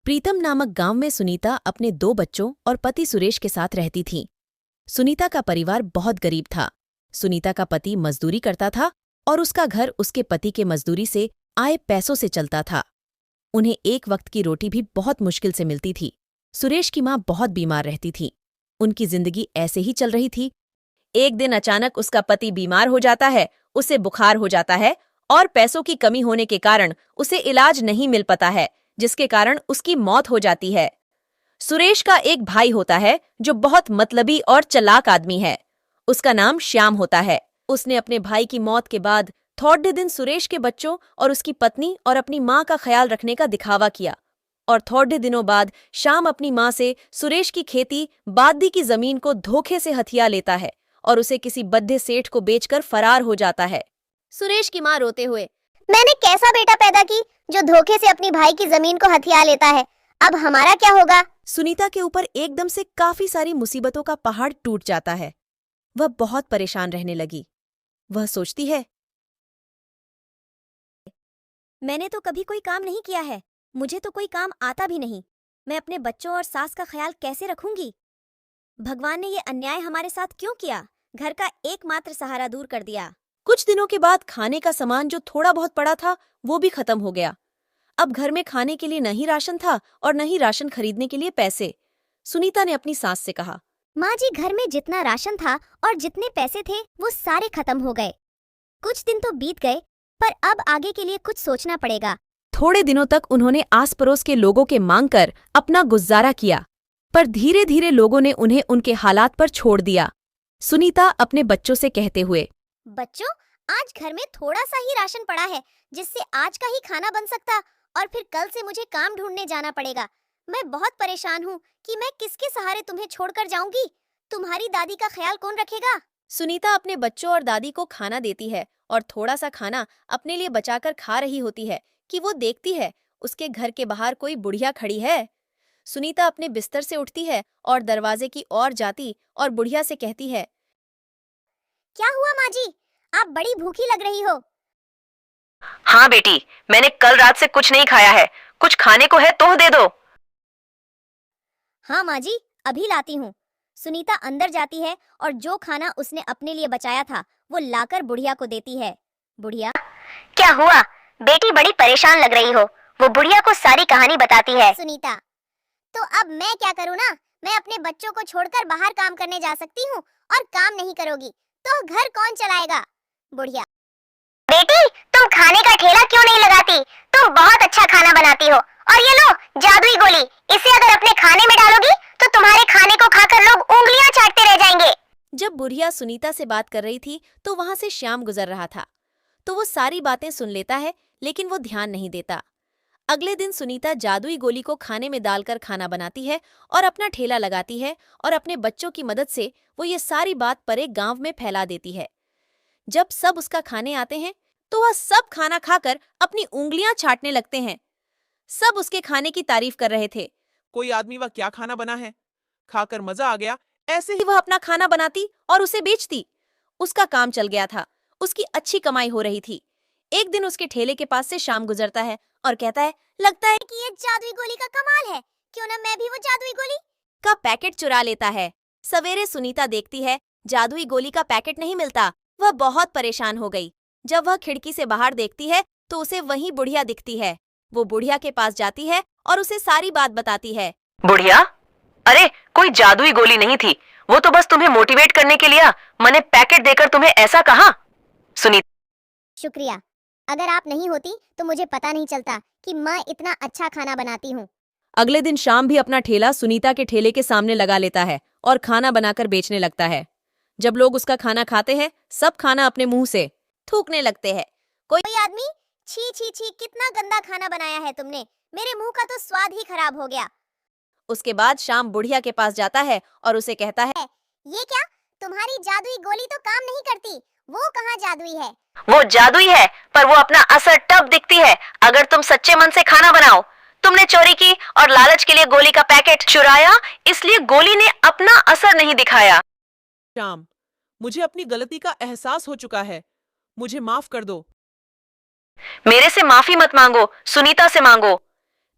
प्रीतम नामक गांव में सुनीता अपने 2 बच्चों और पति सुरेश के साथ रहती थीं। सुनीता का परिवार बहुत गरीब था। सुनीता का पति मजदूरी करता था और उसका घर उसके पति के मजदूरी से आए पैसों से चलता था। उन्हें एक वक्त की रोटी भी बहुत मुश्किल से मिलती थी। सुरेश की माँ बहुत बीमार रहती थी। उनकी जिंदगी ऐसे ही चल रही थी। एक दिन अचानक उसका पति बीमार हो जाता है, उसे बुखार हो जाता है और पैसों की कमी होने के कारण उसे इलाज नहीं मिल पाता है, जिसके कारण उसकी मौत हो जाती है। सुरेश का एक भाई होता है जो बहुत मतलबी और चालाक आदमी है। उसका नाम श्याम होता है। उसने अपने भाई की मौत के बाद थोड़े दिन सुरेश के बच्चों और उसकी पत्नी और अपनी माँ का ख्याल रखने का दिखावा किया और थोड़े दिनों बाद श्याम अपनी माँ से सुरेश की खेती बादी की जमीन को धोखे से हथिया लेता है और उसे किसी बद्दे सेठ को बेचकर फरार हो जाता है। सुरेश की माँ रोते हुए, मैंने कैसा बेटा पैदा की जो धोखे से अपनी भाई की जमीन को हथिया लेता है, अब हमारा क्या होगा। सुनीता के ऊपर एकदम से काफी सारी मुसीबतों का पहाड़ टूट जाता है। वह बहुत परेशान रहने लगी। वह सोचती है, मैंने तो कभी कोई काम नहीं किया है, मुझे तो कोई काम आता भी नहीं। मैं अपने बच्चों और सास का ख्याल कैसे रखूंगी। भगवान ने ये अन्याय हमारे साथ क्यों किया, घर का एकमात्र सहारा दूर कर दिया। कुछ दिनों के बाद खाने का सामान जो थोड़ा बहुत पड़ा था वो भी खत्म हो गया। अब घर में खाने के लिए न ही राशन था और न ही राशन खरीदने के लिए पैसे। सुनीता ने अपनी सास से कहा, माँ जी, घर में जितना राशन था और जितने पैसे थे वो सारे खत्म हो गए। कुछ दिन तो बीत गए, पर अब आगे के लिए कुछ सोचना पड़ेगा। थोड़े दिनों तक उन्होंने आस पड़ोस के लोगों के मांग कर अपना गुजारा किया, पर धीरे धीरे लोगों ने उन्हें उनके हालात पर छोड़ दिया। सुनीता अपने बच्चों से कहते हुए, बच्चों, आज घर में थोड़ा सा ही राशन पड़ा है जिससे आज का ही खाना बन सकता, और फिर कल से मुझे काम ढूंढने जाना पड़ेगा। मैं बहुत परेशान हूँ कि मैं किसके सहारे तुम्हें छोड़कर जाऊंगी। तुम्हारी दादी का ख्याल कौन रखेगा। सुनीता अपने बच्चों और दादी को खाना देती है और थोड़ा सा खाना अपने लिए बचाकर खा रही होती है कि वो देखती है उसके घर के बाहर कोई बुढ़िया खड़ी है। सुनीता अपने बिस्तर से उठती है और दरवाजे की ओर जाती और बुढ़िया से कहती है, क्या हुआ माँ जी, आप बड़ी भूखी लग रही हो। हाँ बेटी, मैंने कल रात से कुछ नहीं खाया है, कुछ खाने को है तो दे दो। हाँ माँ जी, अभी लाती हूँ। सुनीता अंदर जाती है और जो खाना उसने अपने लिए बचाया था वो लाकर बुढ़िया को देती है। बुढ़िया, क्या हुआ बेटी, बड़ी परेशान लग रही हो। वो बुढ़िया को सारी कहानी बताती है। सुनीता, तो अब मैं क्या करूँ ना, मैं अपने बच्चों को छोड़कर बाहर काम करने जा सकती हूँ और काम नहीं करोगी तो घर कौन चलाएगा। बुढ़िया, बेटी तुम खाने का ठेला क्यों नहीं लगाती, तुम बहुत अच्छा खाना बनाती हो। और ये लो जादुई गोली, इसे अगर अपने खाने में डालोगी तो तुम्हारे खाने को खाकर लोग उंगलियां चाटते रह जाएंगे। जब बुढ़िया सुनीता से बात कर रही थी तो वहां से श्याम गुजर रहा था, तो वो सारी बातें सुन लेता है, लेकिन वो ध्यान नहीं देता। अगले दिन सुनीता जादुई गोली को खाने में डालकर खाना बनाती है और अपना ठेला लगाती है और अपने बच्चों की मदद से वो ये सारी बात परे गांव में फैला देती है। जब सब उसका खाने आते हैं तो वह सब खाना खाकर अपनी उंगलियां चाटने लगते हैं। सब उसके खाने की तारीफ कर रहे थे। कोई आदमी वह क्या खाना बना है, खाकर मजा आ गया। ऐसे ही वह अपना खाना बनाती और उसे बेचती। उसका काम चल गया था, उसकी अच्छी कमाई हो रही थी। एक दिन उसके ठेले के पास से शाम गुजरता है और कहता है, लगता है कि ये जादुई गोली का कमाल है, क्यों ना मैं भी वो जादुई गोली का पैकेट चुरा लेता है। सवेरे सुनीता देखती है जादुई गोली का पैकेट नहीं मिलता। वह बहुत परेशान हो गई। जब वह खिड़की से बाहर देखती है तो उसे वहीं बुढ़िया दिखती है। वो बुढ़िया के पास जाती है और उसे सारी बात बताती है। बुढ़िया, अरे कोई जादुई गोली नहीं थी, वो तो बस तुम्हें मोटिवेट करने के लिए मैंने पैकेट देकर तुम्हें ऐसा कहा। सुनीता, शुक्रिया, अगर आप नहीं होती तो मुझे पता नहीं चलता कि मैं इतना अच्छा खाना बनाती हूँ। अगले दिन शाम भी अपना ठेला सुनीता के ठेले के सामने लगा लेता है और खाना बनाकर बेचने लगता है। जब लोग उसका खाना खाते हैं, सब खाना अपने मुंह से थूकने लगते हैं। कोई आदमी, छी छी छी, कितना गंदा खाना बनाया है तुमने, मेरे मुंह का तो स्वाद ही खराब हो गया। उसके बाद शाम बुढ़िया के पास जाता है और उसे कहता है, ये क्या, तुम्हारी जादुई गोली तो काम नहीं करती, वो कहाँ जादुई है। वो जादुई है पर वो अपना असर तब दिखती है अगर तुम सच्चे मन से खाना बनाओ। तुमने चोरी की और लालच के लिए गोली का पैकेट चुराया, इसलिए गोली ने अपना असर नहीं दिखाया। श्याम, मुझे अपनी गलती का एहसास हो चुका है, मुझे माफ कर दो। मेरे से माफी मत मांगो, सुनीता से मांगो।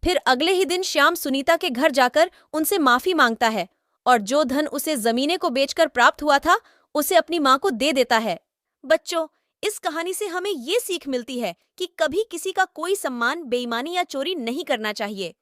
फिर अगले ही दिन श्याम सुनीता के घर जाकर उनसे माफी मांगता है और जो धन उसे जमीनें को बेचकर प्राप्त हुआ था उसे अपनी माँ को दे देता है। बच्चों, इस कहानी से हमें ये सीख मिलती है कि कभी किसी का कोई सम्मान बेईमानी या चोरी नहीं करना चाहिए।